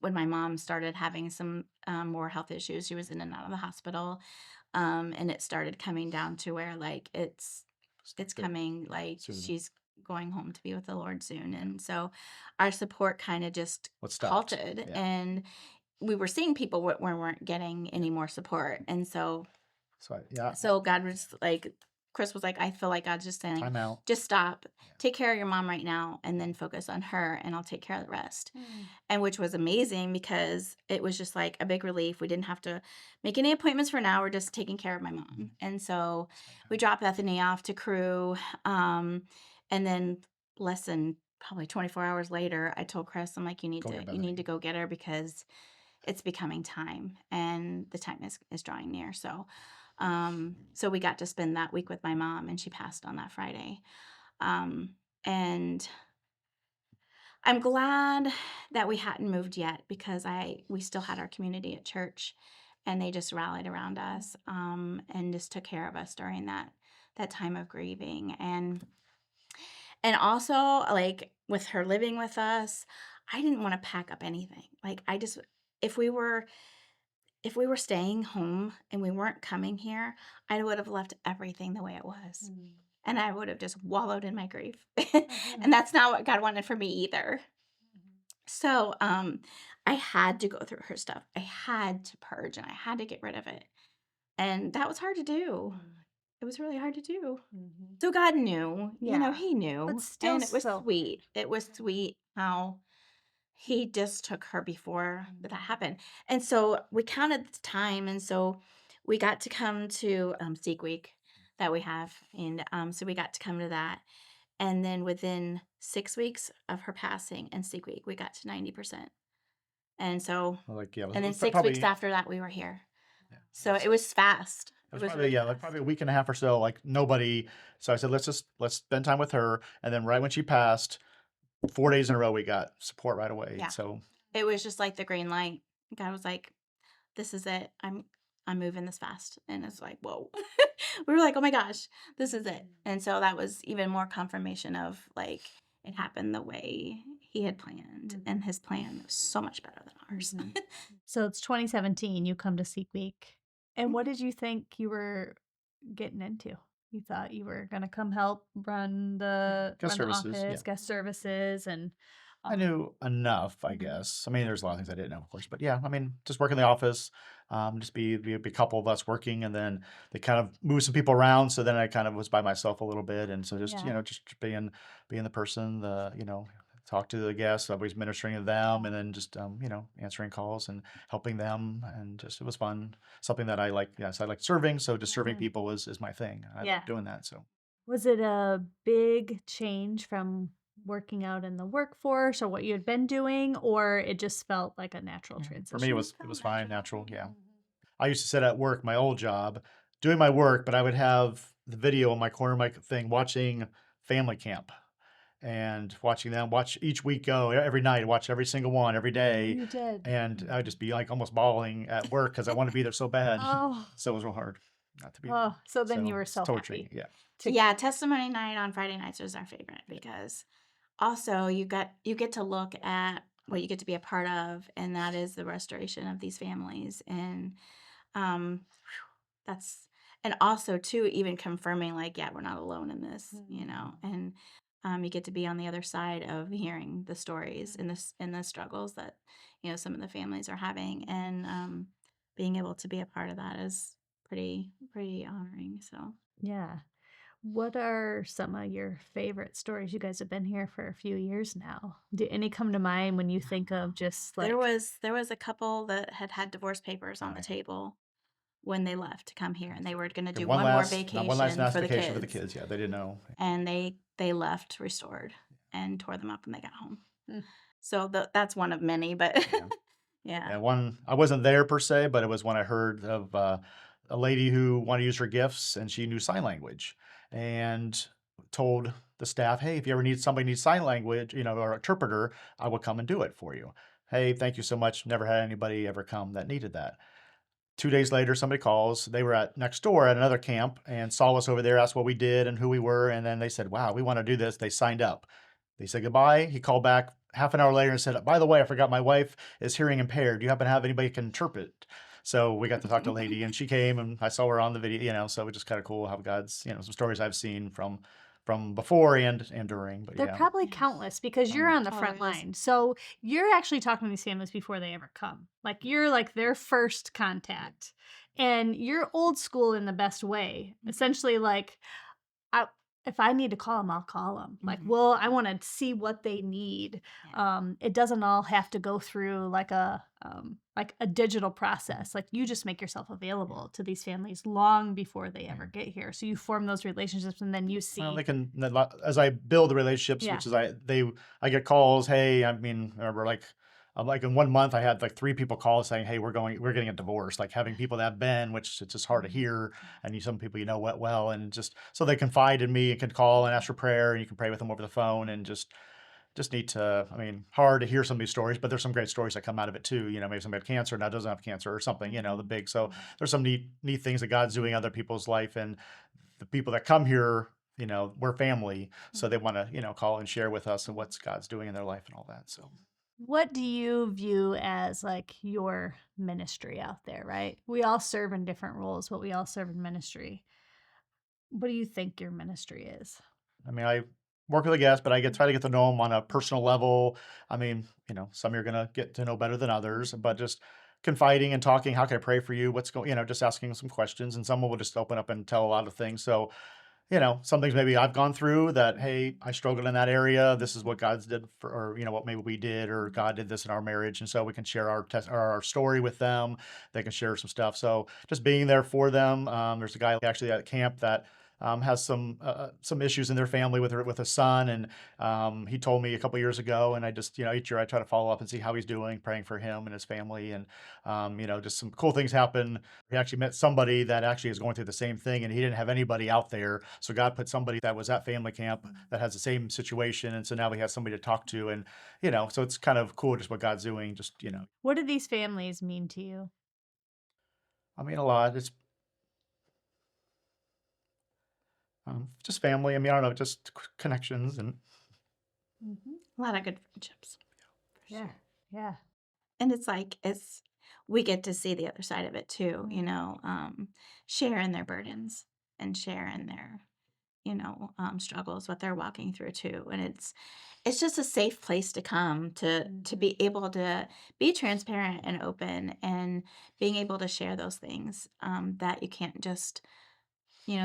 when my mom started having some more health issues. She was in and out of the hospital, and it started coming down to where like it's Good. coming, like Soon. she's going home to be with the Lord soon. And so our support kind of just What stopped? halted, Yeah. and we were seeing people where weren't getting any more support. And so Yeah, God was like, Chris was like, I feel like God's just saying, time out. just stop, take care of your mom right now, and then focus on her, and I'll take care of the rest. And which was amazing, because it was just like a big relief. We didn't have to make any appointments for now. We're just taking care of my mom. And so we dropped Bethany off to crew. And then less than probably 24 hours later, I told Chris, I'm like, Go get you need to Bethany. go get her, because it's becoming time, and the time is drawing near. So we got to spend that week with my mom, and she passed on that Friday. And I'm glad that we hadn't moved yet, because we still had our community at church, and they just rallied around us, and just took care of us during that time of grieving. And also, like, with her living with us, I didn't want to pack up anything. Like, I just, if we were staying home and we weren't coming here, I would have left everything the way it was. And I would have just wallowed in my grief. And that's not what God wanted for me either. So I had to go through her stuff. I had to purge, and I had to get rid of it. And that was hard to do. It was really hard to do. So God knew, Yeah. He knew. But still And it was so sweet. It was sweet how He just took her before that happened. And so we counted the time. And so we got to come to Seek Week that we have. And so we got to come to that. And then within 6 weeks of her passing and Seek Week, we got to 90%. And so, Like, yeah, and it then was 6 weeks probably, after that, we were here. yeah, So it was fast. it It was was probably, really yeah, like fast. probably a week and a half or so, like nobody. So I said, let's spend time with her. And then right when she passed, 4 days in a row, we got support right away. Yeah. So It was just like the green light. God was like, this is it. I'm moving this fast. And it's like, whoa. We were like, oh my gosh, this is it. And so that was even more confirmation of like it happened the way he had planned. And his plan was so much better than ours. So it's 2017, you come to Seek Week. And what did you think you were getting into? You thought you were going to come help guest run the services, yeah. office, guest services, and I knew enough, I guess. I mean, there's a lot of things I didn't know, of course, but yeah, I mean, just work in the office, just be a couple of us working, and then they kind of move some people around. So then I kind of was by myself a little bit, and so just Yeah. just being the person, talk to the guests, always ministering to them, and then just answering calls and helping them, and just it was fun. Something that I like. Yes, I like serving, so just serving people is my thing. I Yeah. like doing that. So. Was it a big change from working out in the workforce or what you had been doing, or it just felt like a natural transition? For me, it was fine, natural. Yeah. I used to sit at work, my old job, doing my work, but I would have the video on my corner of my thing watching family camp and watching them watch each week go every night, watch every single one every day. You did. And I'd just be like almost bawling at work because I want to be there so bad. Oh, So it was real hard not to be there. oh, so then you were It's so torturing. happy. Yeah. Yeah, testimony night on Friday nights was our favorite, because also you get to look at what you get to be a part of, and that is the restoration of these families. And um that's, and also too, even confirming like, yeah, we're not alone in this, and you get to be on the other side of hearing the stories and the struggles that some of the families are having. And being able to be a part of that is pretty honoring. So Yeah. What are some of your favorite stories? You guys have been here for a few years now. Do any come to mind when you think of just like, there was a couple that had divorce papers on Oh, the yeah. table when they left to come here, and they were going to Okay, do one more one last vacation nice for the vacation for the kids. kids. Yeah, they didn't know. And they left restored and tore them up when they got home. Mm. So that's one of many, but Yeah. yeah. Yeah, one I wasn't there per se, but it was when I heard of a lady who wanted to use her gifts and she knew sign language and told the staff, "Hey, if you ever need somebody needs sign language, or interpreter, I will come and do it for you." Hey, thank you so much. Never had anybody ever come that needed that. 2 days later, somebody calls. They were at next door at another camp and saw us over there, asked what we did and who we were, and then they said, "Wow, we want to do this." They signed up. They said goodbye. He called back half an hour later and said, "By the way, I forgot my wife is hearing impaired. Do you happen to have anybody who can interpret?" So we got to talk to the lady, and she came, and I saw her on the video. So it's just kind of cool how God's, some stories I've seen from before and during. But They're yeah, probably Yeah. countless because you're um, on the Oh, there front is. line. So you're actually talking to these families before they ever come. Like you're like their first contact. And you're old school in the best way. Mhm. Essentially, like, I, if I need to call them, I'll call them. Like, Mhm. well, I want to see what they need. Yeah. It doesn't all have to go through like a digital process. Like you just make yourself available to these families long before they ever get here. So you form those relationships, and then you well, see, as I build the relationships, yeah. which is I get calls. Hey, I mean, I remember like in one month I had like 3 people call saying, "Hey, we're getting a divorce." Like having people that have been, which it's just hard to Mhm. hear, and some people well, and just so they confide in me and can call and ask for prayer, and you can pray with them over the phone, and just need to. I mean, hard to hear some of these stories, but there's some great stories that come out of it too. Maybe somebody had cancer now doesn't have cancer or something. The big. So there's some neat things that God's doing in other people's life, and the people that come here, we're family, so they want to, call and share with us and what's God's doing in their life and all that. So, What do you view as like your ministry out there, right? We all serve in different roles, but we all serve in ministry. What do you think your ministry is? I mean, I work with a guest, but I try to get to know them on a personal level. I mean, some you're gonna get to know better than others, but just confiding and talking. How can I pray for you? What's going? Just asking some questions, and someone will just open up and tell a lot of things. So, some things maybe I've gone through that, hey, I struggled in that area. This is what God's did or, what maybe we did, or God did this in our marriage. And so we can share our test or our story with them. They can share some stuff. So just being there for them. There's a guy actually at camp that has some issues in their family with a son, and he told me a couple years ago, and I just each year I try to follow up and see how he's doing, praying for him and his family, and just some cool things happen. He actually met somebody that actually is going through the same thing, and he didn't have anybody out there. So God put somebody that was at family camp that has the same situation, and so now we have somebody to talk to, and so it's kind of cool just what God's doing. Just What do these families mean to you? I mean, a lot. It's just family. I mean, I don't know, just connections and Hmm. A lot of good friendships. For Yeah. sure. Yeah. And it's like we get to see the other side of it too, sharing their burdens and sharing their, struggles, what they're walking through too. And it's just a safe place to come to be able to be transparent and open and being able to share those things that you can't just,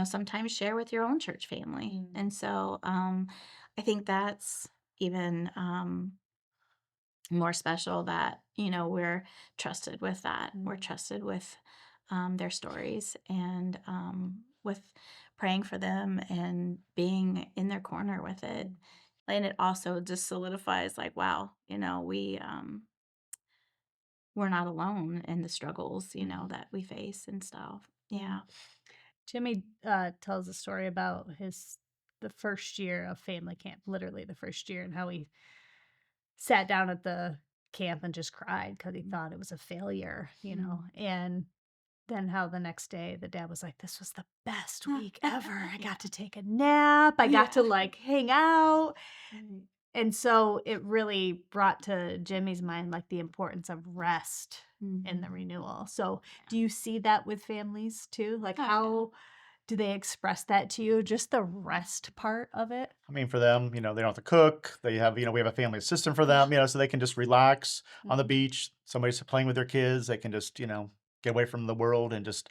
sometimes share with your own church family. And so I think that's even more special that we're trusted with that. We're trusted with their stories and with praying for them and being in their corner with it. And it also just solidifies like, wow, we're not alone in the struggles that we face and stuff. Yeah. Jimmy tells a story about the first year of family camp, literally the first year, and how he sat down at the camp and just cried because he thought it was a failure. And then how the next day the dad was like, "This was the best week ever. I got to take a nap. I got to like hang out." And so it really brought to Jimmy's mind like the importance of rest in the Mhm. renewal. So do Yeah. you see that with families too? Like Oh, yeah. how do they express that to you? Just the rest part of it? I mean, for them, they don't have to cook. They have, we have a family assistant for them, so they can just relax on the Mhm. beach. Somebody's playing with their kids. They can just, get away from the world and just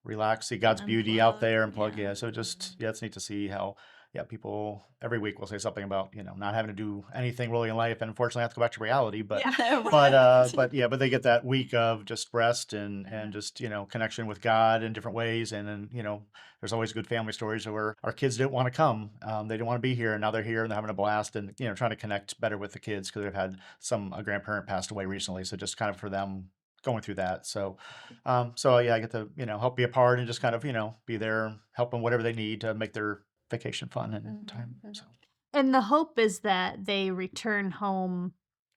relax, see God's beauty out Unplug. there and plug. Yeah. Yeah. So just, yeah, it's neat to see how, yeah, people every week will say something about, not having to do anything really in life, and unfortunately I have to go back to reality. But Yeah, but right. but yeah, but they get that week of just rest and just, connection with God in different ways. And then, there's always good family stories where our kids didn't want to come. They didn't want to be here, and now they're here and they're having a blast, and, trying to connect better with the kids because they've had a grandparent passed away recently. So just kind of for them going through that. So yeah, I get to, help be a part and just kind of, be there, help them whatever they need to make their vacation fun and time. So And the hope is that they return home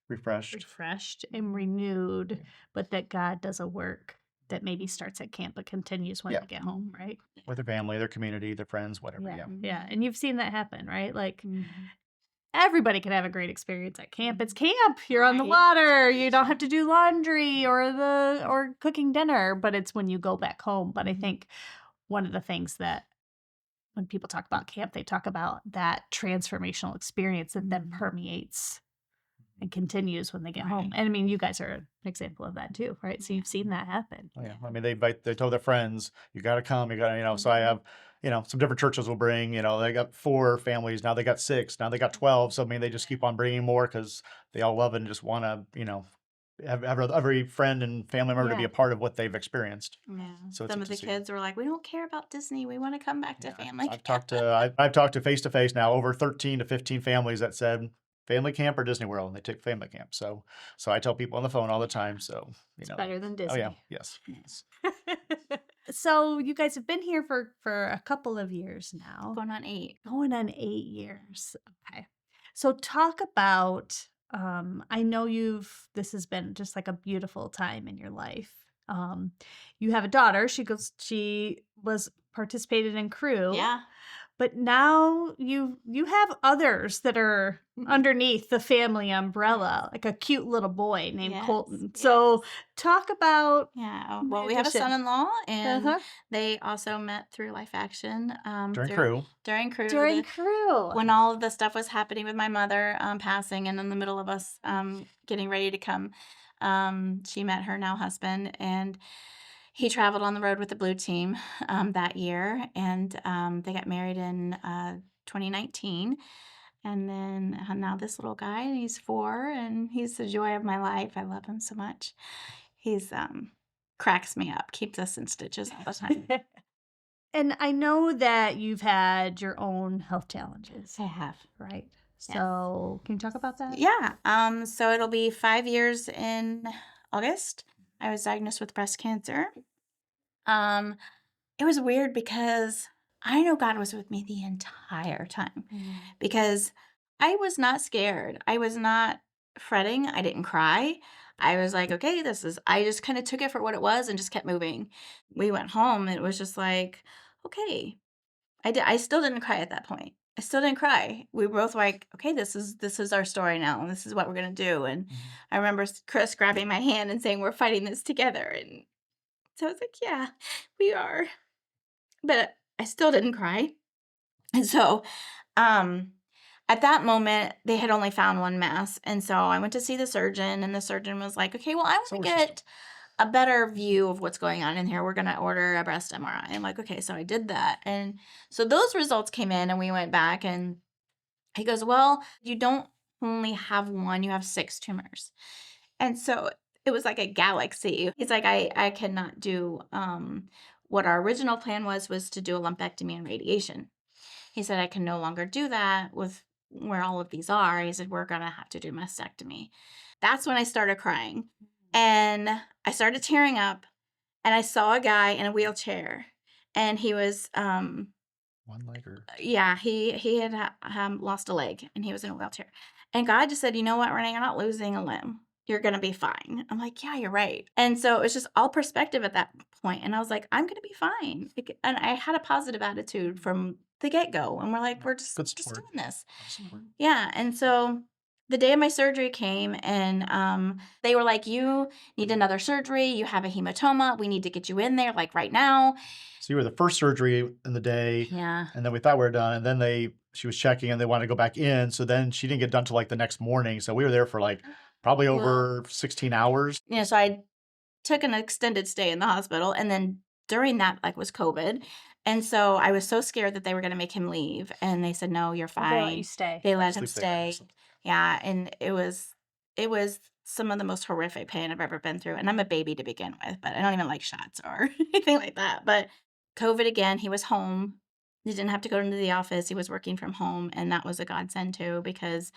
refreshed. refreshed and renewed, but that God does a work that maybe starts at camp but continues when Yeah. they get home, right? With their family, their community, their friends, whatever. Yeah. Yeah. Yeah. And you've seen that happen, right? Like Mhm. everybody can have a great experience at camp. It's camp. You're on the Right. water. You don't have to do laundry or cooking dinner, but it's when you go back home. But I think one of the things that when people talk about camp, they talk about that transformational experience that then permeates and continues when they get home. Right. And I mean, you guys are an example of that too, right? So you've seen that happen. Oh, yeah. I mean, they told their friends, you got to come, so I have, some different churches will bring, they got 4 families. Now they got 6, now they got 12. So, I mean, they just keep on bringing more because they all love it and just want to, have every friend and family member to be Yeah. a part of what they've experienced. Yeah. So it's Some of the interesting. kids were like, "We don't care about Disney. We want to come back to Yeah, family." I've talked to face to face now over 13 to 15 families that said family camp or Disney World, and they took family camp. So I tell people on the phone all the time. So It's better than oh yeah, Disney. yes. Yes. So you guys have been here for a couple of years now. Going on 8. Going on 8 years. Okay. So talk about I know this has been just like a beautiful time in your life. You have a daughter. She was participated in crew. Yeah. But now you have others that are underneath the family umbrella, like a cute little boy named Yes, Colton. So talk about Yeah. the Well, we have a addition. son-in-law, and Uh-huh. they also met through Life Action. During crew. During crew. During crew. When all of the stuff was happening with my mother passing, and in the middle of us getting ready to come, she met her now husband, and he traveled on the road with the Blue Team that year, and they got married in 2019. And then now this little guy, and he's 4, and he's the joy of my life. I love him so much. He's cracks me up, keeps us in stitches all the time. And I know that you've had your own health challenges, I have. right? Yes. So can you talk about that? Yeah. So it'll be 5 years in August. I was diagnosed with breast cancer. It was weird because I know God was with me the entire time, because I was not scared. I was not fretting. I didn't cry. I was like, okay, I just kind of took it for what it was and just kept moving. We went home, and it was just like, okay. I still didn't cry at that point. I still didn't cry. We were both like, okay, this is our story now. This is what we're going to do. And I remember Chris grabbing my hand and saying, we're fighting this together. And so I was like, yeah, we are. But I still didn't cry. And so at that moment, they had only found one mass. And so I went to see the surgeon, and the surgeon was like, okay, well, I want to Solar system. get a better view of what's going on in here. We're going to order a breast MRI. I'm like, okay, so I did that. And so those results came in, and we went back, and he goes, well, you don't only have one, you have 6 tumors. And so it was like a galaxy. He's like, I cannot do what our original plan was to do a lumpectomy and radiation. He said, I can no longer do that with where all of these are. He said, we're going to have to do mastectomy. That's when I started crying. And I started tearing up, and I saw a guy in a wheelchair, and he was, One leg or yeah, he had lost a leg, and he was in a wheelchair. And God just said, you know what, Renee, you're not losing a limb. You're going to be fine. I'm like, yeah, you're right. And so it was just all perspective at that point. And I was like, I'm going to be fine. And I had a positive attitude from the get-go. And we're like, we're just good just support. doing this. Support. Yeah. And so the day of my surgery came, and they were like, you need another surgery. You have a hematoma. We need to get you in there like right now. So you were the first surgery in the day, Yeah. and then we thought we were done, and then she was checking, and they wanted to go back in. So then she didn't get done till like the next morning. So we were there for like probably over 16 hours. So I took an extended stay in the hospital, and then during that, like, was COVID. And so I was so scared that they were going to make him leave. And they said, no, you're They let fine. you stay. They let him Sleep there. stay. Yeah. And it was some of the most horrific pain I've ever been through. And I'm a baby to begin with, but I don't even like shots or anything like that. But COVID again, he was home. He didn't have to go into the office. He was working from home. And that was a godsend too, because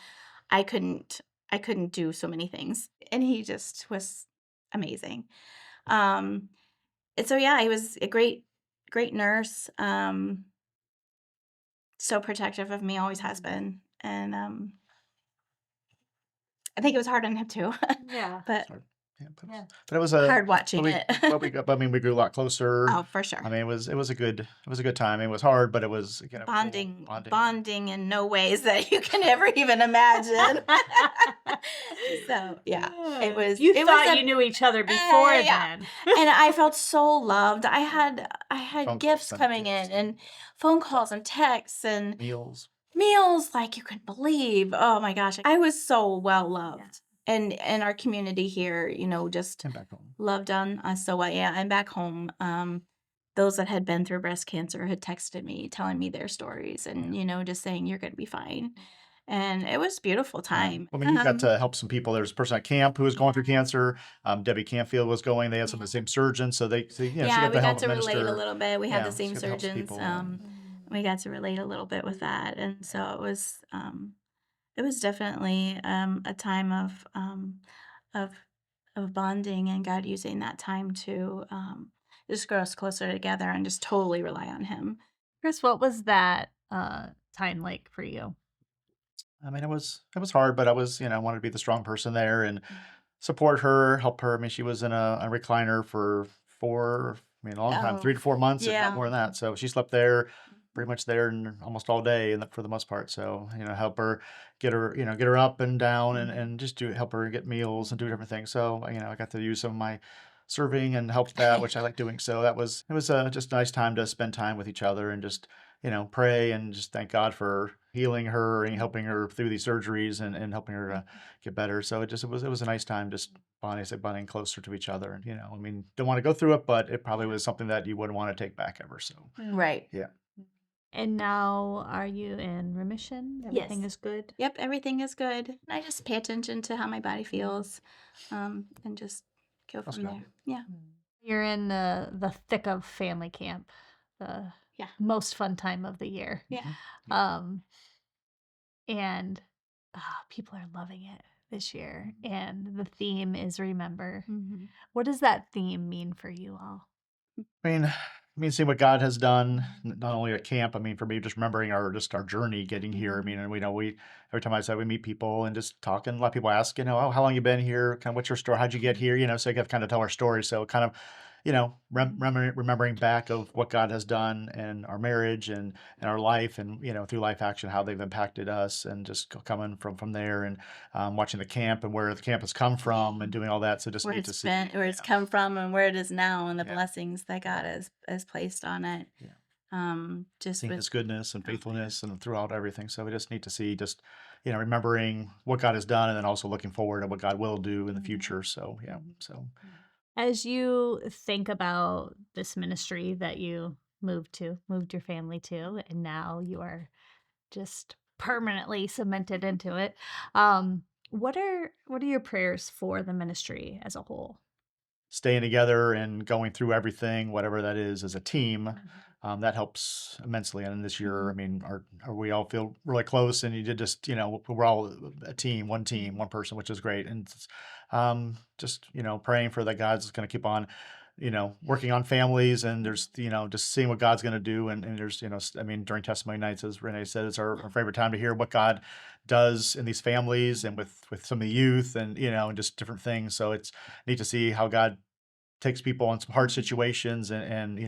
I couldn't do so many things. And he just was amazing. And so yeah, he was a great nurse. So protective of me, always has been. And I think it was hard on him too. Yeah. But Sorry. Yeah, Yeah. but it was hard watching but it. we grew a lot closer. Oh, for sure. I mean, it was a good time. It was hard, but it was again a cool bonding. Bonding in no ways that you can ever even imagine. So yeah, it was. You it thought was you knew each other before yeah. then. And I felt so loved. I had Phone calls, gifts sent coming gifts. in and phone calls and texts and Meals. meals like you couldn't believe. Oh my gosh, I was so well loved. Yeah. And our community here, just And back home. loved on us so well. Yeah, and back home, those that had been through breast cancer had texted me, telling me their stories, and just saying you're going to be fine. And it was a beautiful time. I mean, you got to help some people. There's a person at camp who was going through cancer. Debbie Canfield was going. They had some of the same surgeons, so she yeah, got we to help got to relate a administer. little bit. We had the she same got to help some surgeons. people. We got to relate a little bit with that, and so it was definitely a time of of bonding, and God using that time to just grow us closer together and just totally rely on Him. Chris, what was that time like for you? I mean, it was hard, but I was wanted to be the strong person there and support her, help her. I mean, she was in a recliner for a long time, Oh, 3 to 4 months, if not yeah. more than that. So she slept there, pretty much there and almost all day, and for the most part. So help her get her up and down, and just help her get meals and do different things. So I got to use some of my serving and help that, which I like doing. So it was just a nice time to spend time with each other and just pray and just thank God for healing her and helping her through these surgeries and helping her to get better. So it was a nice time just bonding closer to each other. And I mean, don't want to go through it, but it probably was something that you wouldn't want to take back ever. So Right. yeah. And now are you in remission? Everything Yes. is good? Yep, everything is good. I just pay attention to how my body feels, and just go That's from good. there. Yeah. You're in the thick of family camp, the Yeah. most fun time of the year. Yeah. Um, and people are loving it this year. And the theme is remember. Mhm. What does that theme mean for you all? I mean, seeing what God has done, not only at camp. I mean, for me, just remembering our journey getting here. I mean, and we every time I said we meet people and just talking. A lot of people ask, oh, how long you been here? Kind of what's your story? How'd you get here? So you have to kind of tell our story. So kind of, remembering back of what God has done in our marriage and our life, and through Life Action, how they've impacted us, and just coming from there, and watching the camp and where the camp has come from, and doing all that. So just Where neat to it's see. been, where it's come from, and where it is now, and the Yeah. blessings that God has placed on it. Yeah. Just Seeing with His goodness and faithfulness and throughout everything. So we just need to see remembering what God has done, and then also looking forward to what God will do in the future. So yeah. So As you think about this ministry that you moved your family to, and now you are just permanently cemented into it, what are your prayers for the ministry as a whole? staying together and going through everything, whatever that is, as a team, that helps immensely. And this year, I mean, we all feel really close, and you did just, we're all a team, one person, which is great. And just, praying for that God's going to keep on, working on families, and there's, just seeing what God's going to do. And there's, I mean, during testimony nights, as Renee said, it's our favorite time to hear what God does in these families and with some of the youth, and, and just different things. So it's neat to see how God takes people in some hard situations, and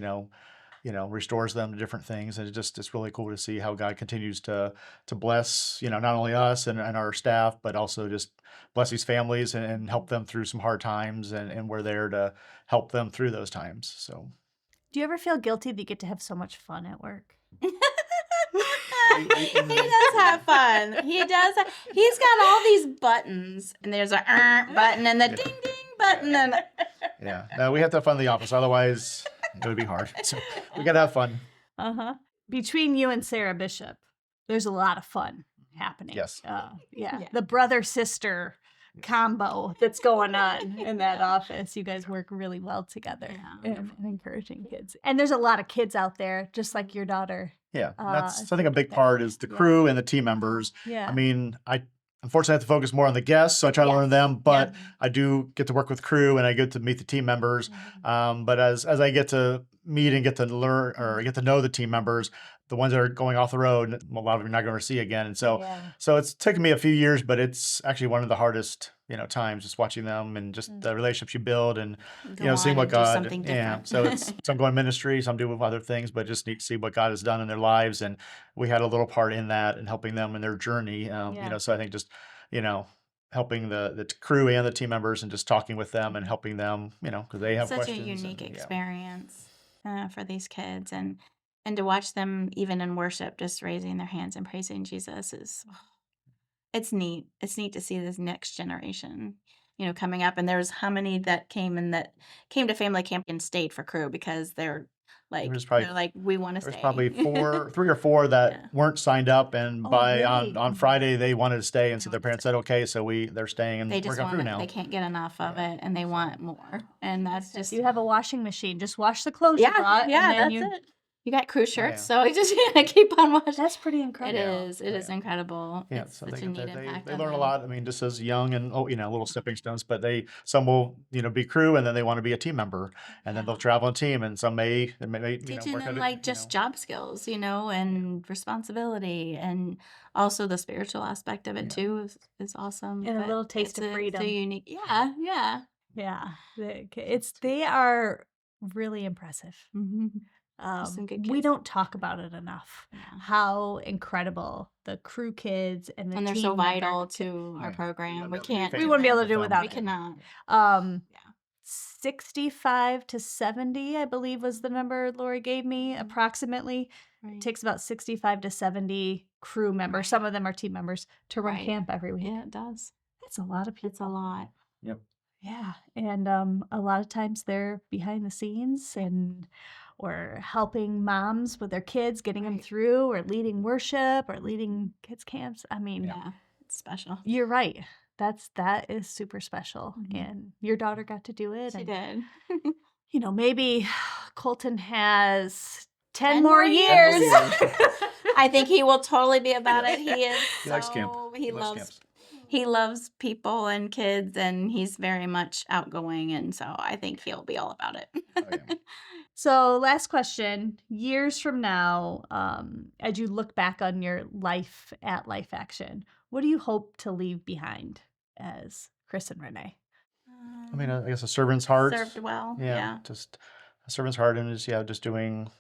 restores them to different things. And it's really cool to see how God continues to bless, not only us and our staff, but also just bless these families, and help them through some hard times, and we're there to help them through those times. So Do you ever feel guilty that you get to have so much fun at work? He does have fun. He does. He's got all these buttons, and there's a button and the ding ding button, and yeah, no, we have to have fun in the office, otherwise it would be hard. So we gotta have fun. Uh-huh. Between you and Sarah Bishop, there's a lot of fun happening. Yes. Yeah. Yeah. The brother-sister combo that's going on in that office. You guys work really well together and encouraging kids. And there's a lot of kids out there, just like your daughter. Yeah, that's I they think a get big that. part is the Yeah. crew and the team members. Yeah. I mean, I unfortunately have to focus more on the guests, so I try to learn them, but I do get to work with crew and I get to meet the team members. But as I get to meet and get to learn or get to know the team members, the ones that are going off the road, a lot of them you're not going to see again. And so it's taken me a few years, but it's actually one of the hardest, times, just watching them and just the relationships you build and seeing what God. Something different. So it's some going ministry, some doing other things, but just need to see what God has done in their lives, and we had a little part in that and helping them in their journey. So I think just helping the crew and the team members and just talking with them and helping them, because they have Such questions. a unique and, experience for these kids, and to watch them even in worship, just raising their hands and praising Jesus it's neat. It's neat to see this next generation, coming up. And there's how many that came to family camp and stayed for crew because they're like, There's probably we want to There's stay. probably 3 or 4 that weren't signed up, and really? on Friday they wanted to stay, and so their parents said okay, so they're staying and They just we're going want through it. now. They can't get enough of it, and they want more. And that's just You have a washing machine. Just wash the clothes you brought. And then that's it. You got crew shirts, yeah. so I just keep on watching. That's pretty It incredible. is incredible. Yeah, It's so such they a neat impact. they on learn a them. lot. I mean, just as young and little stepping stones, but some will be crew, and then they want to be a team member, and then they'll travel a team, and some may Teaching work them at it, just job skills, and responsibility, and also the spiritual aspect of it too is awesome. And a But little taste of it's freedom. unique. Yeah. Yeah. They are really impressive. Some good We kids. don't talk about it enough. How incredible the crew kids and the And they're team so member vital to our program. We can't. We wouldn't be able to do it without We it. cannot. 65 to 70, I believe, was the number Lori gave me, approximately. Right. It takes about 65 to 70 crew members. Some of them are team members to run camp every week. Yeah, it does. That's a lot of people. It's a lot. Yep. Yeah, and a lot of times they're behind the scenes or helping moms with their kids, getting them through, or leading worship, or leading kids camps. I mean, it's special. You're right. That is super special, and your daughter got to do it. She and, did. Maybe Colton has 10 more years. I think he will totally be about it. He is. He likes camp. He loves camps. He loves people and kids, and he's very much outgoing, and so I think he'll be all about it. Oh, yeah. So, last question. Years from now, as you look back on your life at Life Action, what do you hope to leave behind as Chris and Renee? I mean, I guess a servant's heart. Served well. Yeah, just a servant's heart, and just doing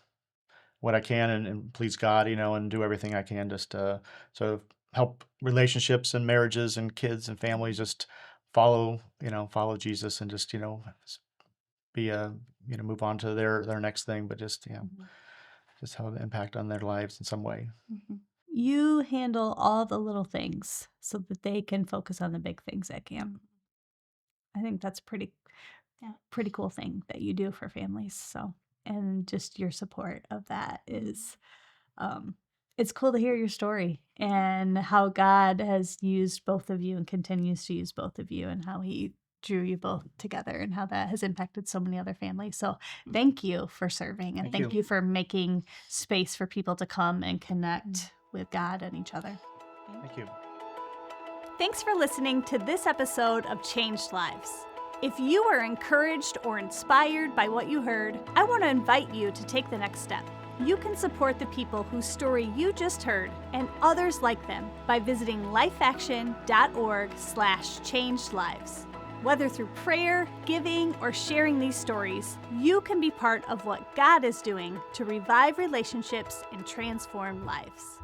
what I can and please God, and do everything I can just to help relationships and marriages and kids and families just follow Jesus and just be move on to their next thing, but just just have an impact on their lives in some way. You handle all the little things so that they can focus on the big things at camp. I think that's pretty cool thing that you do for families. So, and just your support of that is, it's cool to hear your story and how God has used both of you and continues to use both of you, and how he drew you both together and how that has impacted so many other families. So thank you for serving, and thank you for making space for people to come and connect with God and each other. Thank you. Thanks for listening to this episode of Changed Lives. If you were encouraged or inspired by what you heard, I want to invite you to take the next step. You can support the people whose story you just heard and others like them by visiting lifeaction.org/changedlives. Whether through prayer, giving, or sharing these stories, you can be part of what God is doing to revive relationships and transform lives.